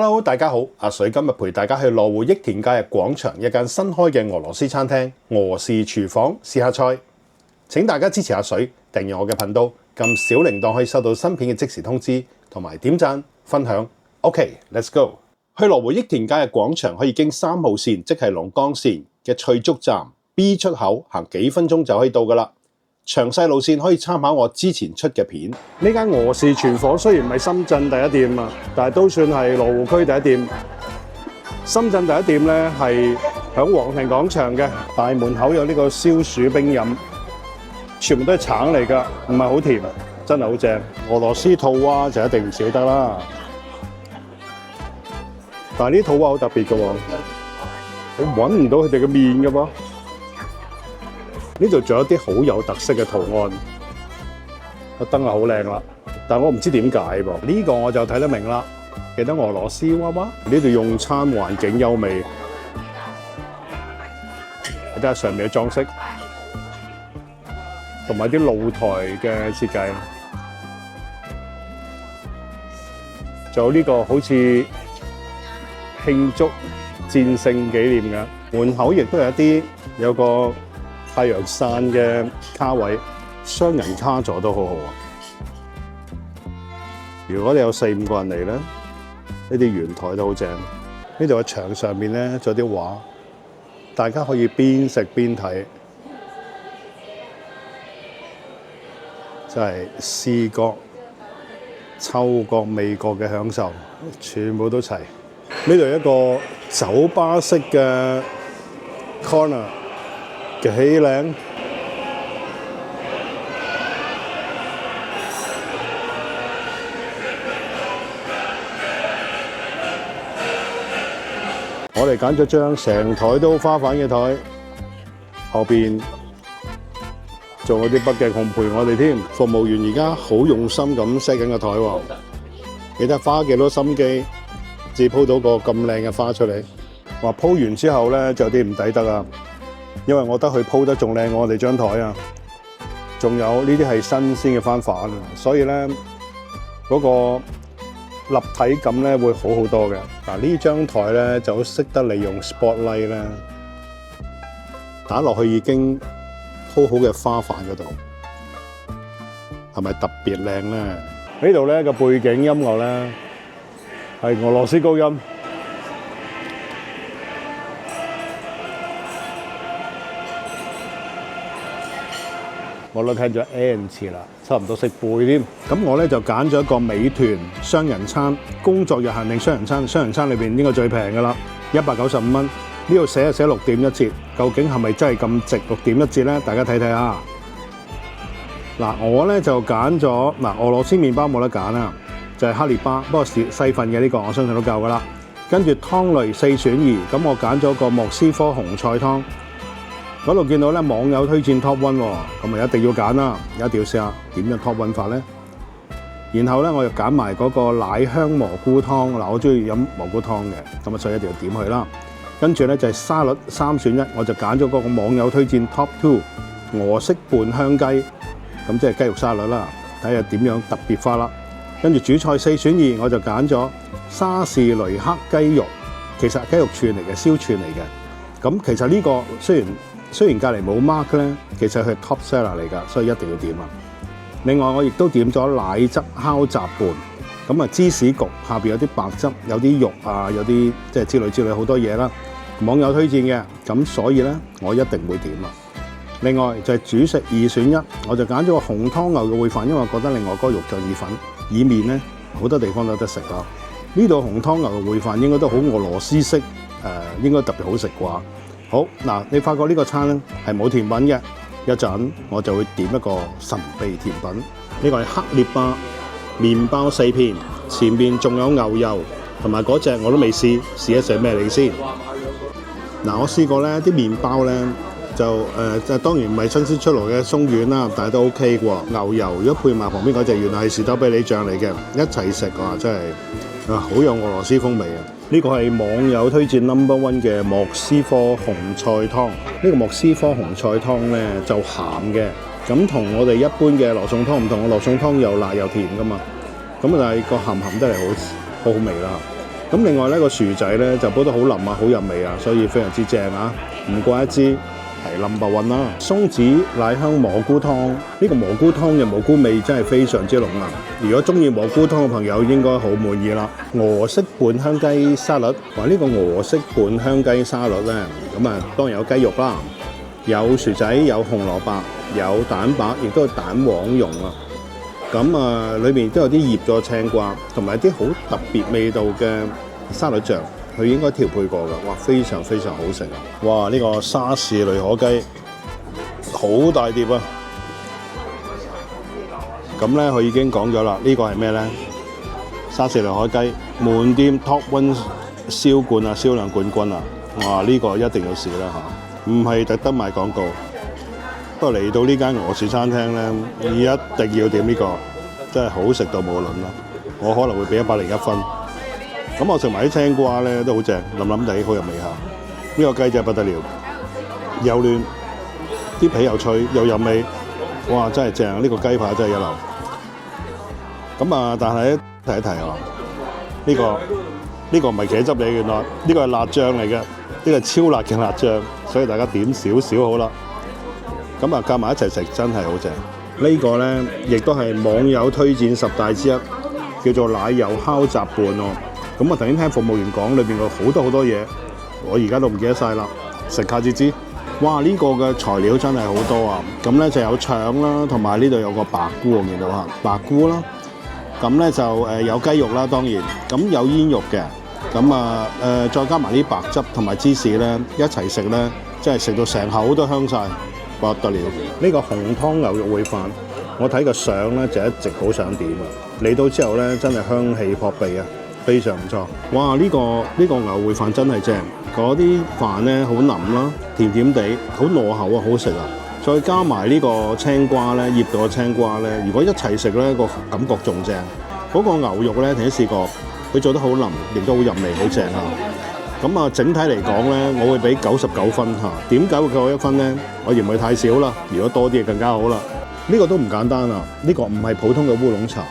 Hello， 大家好，阿水今日陪大家去羅湖益田假日廣場一間新開嘅俄羅斯餐廳俄式廚房試下菜。請大家支持阿水，訂閱我嘅頻道，撳小鈴鐺可以收到新片嘅即時通知，同埋點讚分享。OK，let's go。去羅湖益田假日廣場可以經3號線，即係龍崗線嘅翠竹站 B 出口行幾分鐘就可以到㗎啦。詳細路線可以參考我之前出嘅片。呢間俄式廚房雖然唔係深圳第一店啊，但係都算係羅湖區第一店。深圳第一店咧係響皇庭廣場嘅大門口有呢個消暑冰飲，全部都係橙嚟㗎，唔係好甜，真係好正。俄羅斯套娃就一定唔少得啦。但係呢啲套娃好特別㗎喎，我揾唔到佢哋嘅面㗎噃。呢度仲有啲好有特色嘅圖案，個燈啊好靚啦，但係我唔知點解噃。呢個我就睇得明啦，記得俄羅斯娃娃。呢度用餐環境優美，睇下上面嘅裝飾，同埋啲露台嘅設計，仲有呢個好似慶祝戰勝紀念嘅門口，亦都有個太陽傘嘅卡位，雙人卡座都好好啊！如果你有4-5個人嚟咧，呢啲圓台都好正。呢度嘅牆上面咧仲有啲畫，大家可以邊食邊睇，真係視覺、嗅覺、味覺嘅享受，全部都齊。呢度一個酒吧式嘅 corner。幾靚！我哋揀咗張成台都花瓣嘅台，後邊仲有啲北極熊陪我哋添。服務員而家好用心咁 set 緊個台喎，你睇花幾多心機，至鋪到個咁靚嘅花出嚟。話鋪完之後咧，就有啲唔抵得啊！因為我覺得佢鋪得仲靚過我哋張台啊，仲有呢啲係新鮮嘅番飯，所以咧嗰個立體感咧會好好多嘅。嗱，呢張台咧就識得利用 spotlight 咧打落去已經鋪好嘅花瓣嗰度，係咪特別靚咧？呢度咧個背景音樂咧係俄羅斯高音。我都聽咗 N 次啦，差唔多識背添。咁我咧就揀咗一個美團雙人餐，工作日限定雙人餐。雙人餐裏邊應該最平㗎啦，195蚊。呢度寫6點1折，究竟係咪真係咁值6點1折咧？大家睇睇下。嗱，我咧就揀咗俄羅斯麵包冇得揀啦，就係克列巴，不過細份嘅呢個我相信都夠㗎啦。跟住湯類4選2，咁我揀咗個莫斯科紅菜湯。嗰度見到咧網友推薦 Top 1喎，咁咪一定要揀啦，一定要試下點樣 Top 1法咧。然後咧我又揀埋嗰個奶香蘑菇湯，嗱我中意飲蘑菇湯嘅，咁啊所以一定要點佢啦。跟住咧就係沙律3選1，我就揀咗嗰個網友推薦 Top 2俄式拌香雞，咁即係雞肉沙律啦，睇下點樣特別化啦。跟住主菜4選2，我就揀咗沙士雷克雞肉，其實雞肉串嚟嘅，燒串嚟嘅。咁其實呢個雖然隔離冇 mark 咧，其實佢係 top seller 嚟㗎，所以一定要點啊！另外我亦都點咗奶汁烤雜拌，咁啊芝士焗下邊有啲白汁，有啲肉啊，有啲即係之類好多嘢啦。網友推薦嘅，咁所以咧我一定會點啊！另外就係主食2選1，我就揀咗個紅湯牛嘅燴飯，因為我覺得另外嗰個肉醬意粉意麵咧好多地方都有得食咯。呢度紅湯牛嘅燴飯應該都好俄羅斯式，應該特別好食啩。好嗱，你發覺呢個餐咧係冇甜品嘅，一陣我就會點一個神秘甜品。呢個係克列巴麵包4片，前面仲有牛油同埋嗰隻我都未試一試咩嚟先。嗱，我試過咧啲麵包咧就當然唔係新鮮出爐嘅鬆軟啦，但係都 OK 喎。牛油如果配埋旁邊嗰隻原來係士多啤梨醬嚟嘅，一齊食啊真係好有俄羅斯風味啊！呢個係網友推薦 No.1 嘅莫斯科紅菜湯。呢個莫斯科紅菜湯咧就鹹嘅，咁同我哋一般嘅羅宋湯唔同，羅宋湯又辣又甜噶嘛。咁但係個鹹得嚟好好味啦。咁另外呢個薯仔呢就煲得好腍啊，好入味啊，所以非常之正啊！唔怪一知係No.1啦。松子奶香蘑菇湯，呢個蘑菇湯嘅蘑菇味真係非常之濃啊！如果中意蘑菇湯嘅朋友應該好滿意啦。俄式拌香雞沙律，話呢個俄式拌香雞沙律呢，咁啊當然有雞肉啦，有薯仔，有紅蘿蔔，有蛋白，亦都有蛋黃蓉啊。咁啊，裏面都有啲醃咗青瓜，同埋啲好特別味道嘅沙律醬，佢應該調配過㗎。哇，非常非常好食啊！哇，呢個沙士雷河雞好大碟啊！咁咧，佢已經講咗啦，呢個係咩咧？沙士雷河雞門店 Top One 銷冠啊，銷量冠軍啊！哇，呢個一定要試啦嚇，唔係特登賣廣告。不過嚟到呢間俄式餐廳咧，一定要點呢個，真係好食到冇倫啦！我可能會俾101分。咁我食埋啲青瓜咧都好正，腍腍地，好入味下。呢個雞真係不得了，又嫩，啲皮又脆又入味，哇！真係正，呢個雞排真係一流。咁啊，但係咧提一提啊，呢個唔係茄汁嚟嘅，原來呢個係辣醬嚟嘅，呢個係超辣嘅辣醬，所以大家點少少好啦。咁啊，夾埋一齊食真係好正。呢個呢，亦都係網友推薦10大之一，叫做奶油烤雜拌喎。咁我頭先聽服務員講，裏邊有好多嘢，我而家都唔記得晒啦。食下至知。哇！呢個嘅材料真係好多啊。咁呢就有腸啦，同埋呢度有個白菇，我見到嚇白菇啦。咁呢就有雞肉啦，當然。咁有煙肉嘅。咁啊再加埋啲白汁同埋芝士呢，一齊食呢，真係食到成口都香晒。不得了！呢個紅湯牛肉燴飯，我睇個相咧就一直好想點啊！嚟到之後咧，真係香氣撲鼻啊，非常唔錯。哇！呢個牛燴飯真係正，嗰啲飯咧好腍啦，甜甜地，好糯口啊，好食啊！再加埋呢個青瓜咧，醃到嘅青瓜咧，如果一齊食咧，個感覺仲正。嗰個牛肉咧，頭先試過，佢做得好腍，亦都好入味，好正啊！咁啊，整體嚟講咧，我會俾99分嚇。點解會夠1分咧？我嫌佢太少啦，如果多啲就更加好啦。呢個都唔簡單啊！呢個唔係普通嘅烏龍茶，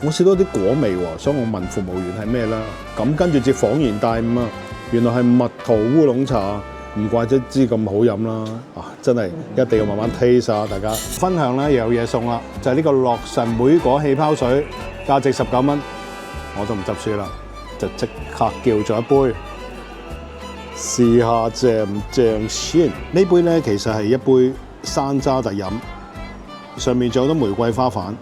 我試到啲果味喎，所以我問服務員係咩啦。咁跟住至恍然大悟啊，原來係蜜桃烏龍茶，唔怪得知咁好飲啦。啊，真係一定要慢慢 taste 啊！大家分享咧又有嘢送啦，就係呢個樂神莓果氣泡水，價值19蚊，我都唔執輸啦，就即刻叫咗一杯。試下正唔正先？呢杯咧其實係一杯山楂特飲，上面仲有啲玫瑰花瓣，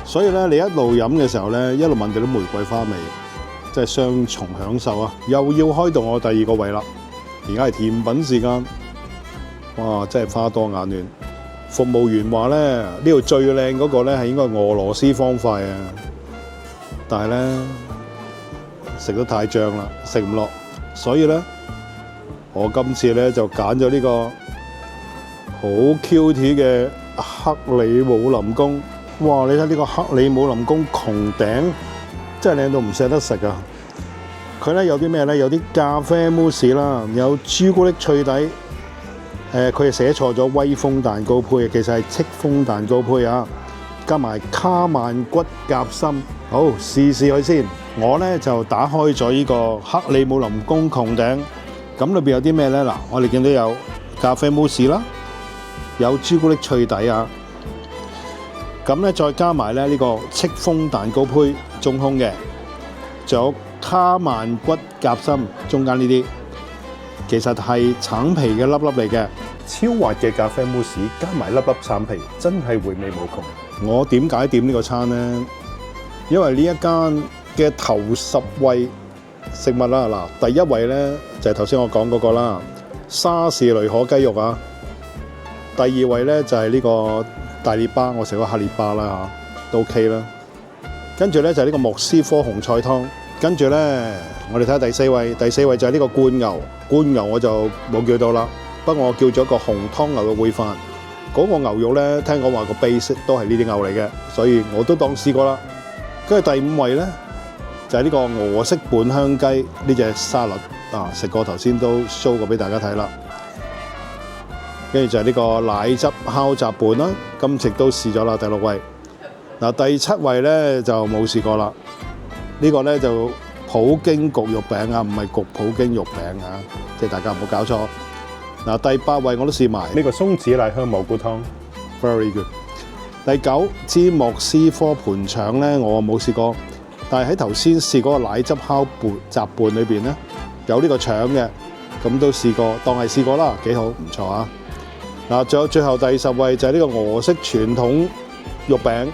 所以咧你一路飲嘅時候咧，一路聞到啲玫瑰花味，真係雙重享受啊！又要開到我第2個胃啦，而家係甜品時間，哇！真係花多眼亂。服務員話咧，呢度最靚嗰個咧係應該俄羅斯方塊啊，但係咧食得太脹啦，食唔落，所以咧。我今次咧就揀咗呢個好 cute 嘅克里姆林宮。哇！你睇呢個克里姆林宮穹頂，真係靚到唔捨得食啊！佢咧有啲咩咧？有啲咖啡慕斯啦，有朱古力脆底。佢係寫錯咗威風蛋糕胚，其實係戚風蛋糕胚啊！加埋卡曼骨夾心，好試試佢先。我咧就打開咗呢個克里姆林宮穹頂。咁裏邊有啲咩咧？嗱，我哋見到有咖啡慕斯啦，有朱古力脆底啊。咁咧再加埋咧呢個戚風蛋糕胚中空嘅，仲有卡曼骨夾心中間呢啲，其實係橙皮嘅粒粒嚟嘅，超滑嘅咖啡慕斯加埋粒粒橙皮，真係回味無窮。我點解點呢個餐咧？因為呢一間嘅頭10位食物啦，嗱，第1位咧就係頭先我講嗰個啦，沙士雷河雞肉啊。第2位咧就係呢個大列巴，我食過黑列巴啦嚇，都 OK 啦。跟住咧就係呢個莫斯科紅菜湯。跟住咧，我哋睇下第4位，第4位就係呢個灌牛。灌牛我就冇叫到啦，不過我叫咗個紅湯牛嘅燴飯。嗰個牛肉咧，聽講話個 base 都係呢啲牛嚟嘅，所以我都當試過啦。跟住第5位咧。就係呢個俄式拌香雞呢隻沙律啊，食過頭先都 show 過俾大家睇啦。跟住就係呢個奶汁烤雜拌啦，今次都試咗啦，第6位。嗱，第7位咧就冇試過啦。呢個咧就普京焗肉餅啊，唔係焗普京肉餅啊，即係大家唔好搞錯。嗱，第8位我都試埋呢個松子奶香蘑菇湯。 ，very good。第9支莫斯科盤腸咧，我冇試過，但係喺頭先試嗰個奶汁烤雜拌裏邊咧，有呢個腸嘅，咁都試過，當係試過啦，幾好，唔錯啊！嗱，仲有最後第10位就係呢個俄式傳統肉餅，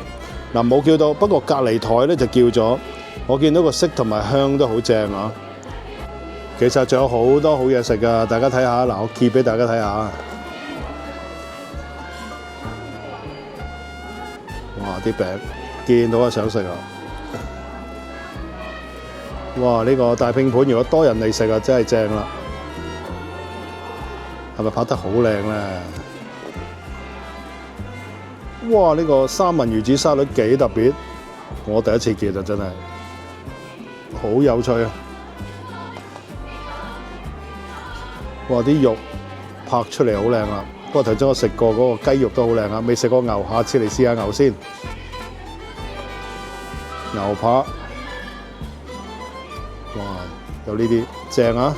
嗱冇叫到，不過隔離台咧就叫咗，我見到個色同埋香都好正啊！其實仲有好多好嘢食㗎，大家睇下，嗱我揭俾大家睇下。哇！啲餅見到就想食啊！哇！呢個大拼盤如果多人嚟食啊，真係正啦！係咪拍得好靚咧？哇！呢個三文魚子沙律幾特別，我第一次見啊，真係好有趣啊！哇！啲肉拍出嚟好靚啊！不過頭先我食過嗰個雞肉都好靚啊，未食過牛，下次嚟試下牛先。牛扒，哇！有呢啲正啊，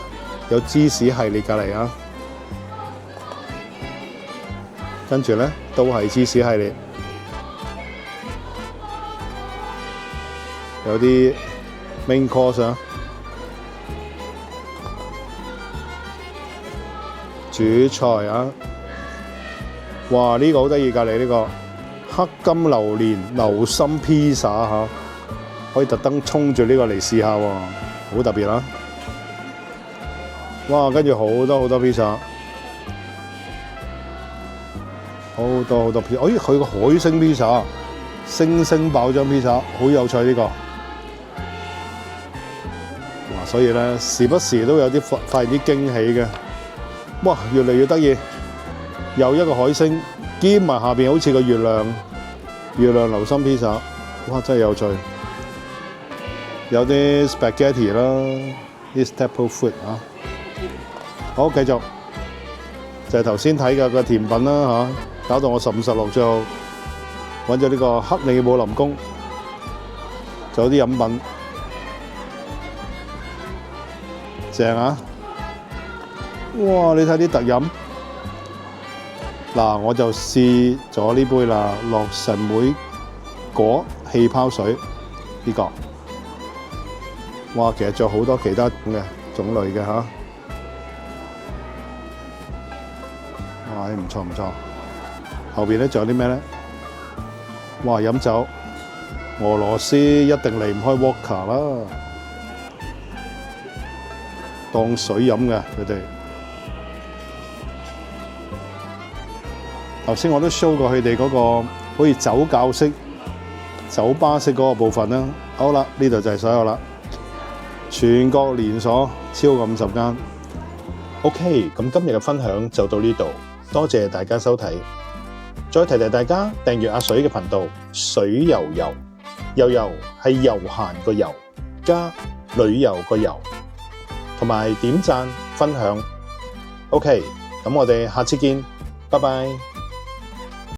有芝士系列隔離啊，跟住咧都係芝士系列，有啲 main course 啊，主菜啊，哇！呢個好得意，隔離呢個黑金榴蓮流心披薩嚇。可以特登衝住呢個嚟試下喎，好特別啦！哇，跟住好多披薩，好多披薩。哎，佢個海星披薩，星星爆漿披薩，好有趣呢個。哇，所以咧時不時都有啲發現啲驚喜嘅。哇，越嚟越得意，又一個海星，兼埋下邊好似個月亮流心披薩，哇，真係有趣。有啲 spaghetti 啦，啲 staple food 啊。好，繼續就係頭先睇嘅個甜品啦嚇，搞到我15、16，最後揾咗呢個克里姆林宮，仲有啲飲品，正啊！哇，你睇啲特飲，嗱我就試咗呢杯啦，洛神莓果氣泡水呢個。哇，其實仲有好多其他種類嘅嚇，哇，唔錯唔錯。後邊咧仲有啲咩咧？哇，飲酒，俄羅斯一定離唔開 vodka 啦，當水飲嘅佢哋。頭先我都 show 過佢哋嗰個好似酒窖式、酒吧式嗰個部分啦。好啦，呢度就係所有啦。全國連鎖超過50間。OK， 咁今日嘅分享就到呢度，多謝大家收睇。再提提大家訂閱阿水嘅頻道，水游游，游游係悠閒個游，加旅遊個遊，同埋點讚分享。OK，咁我哋下次見，拜拜。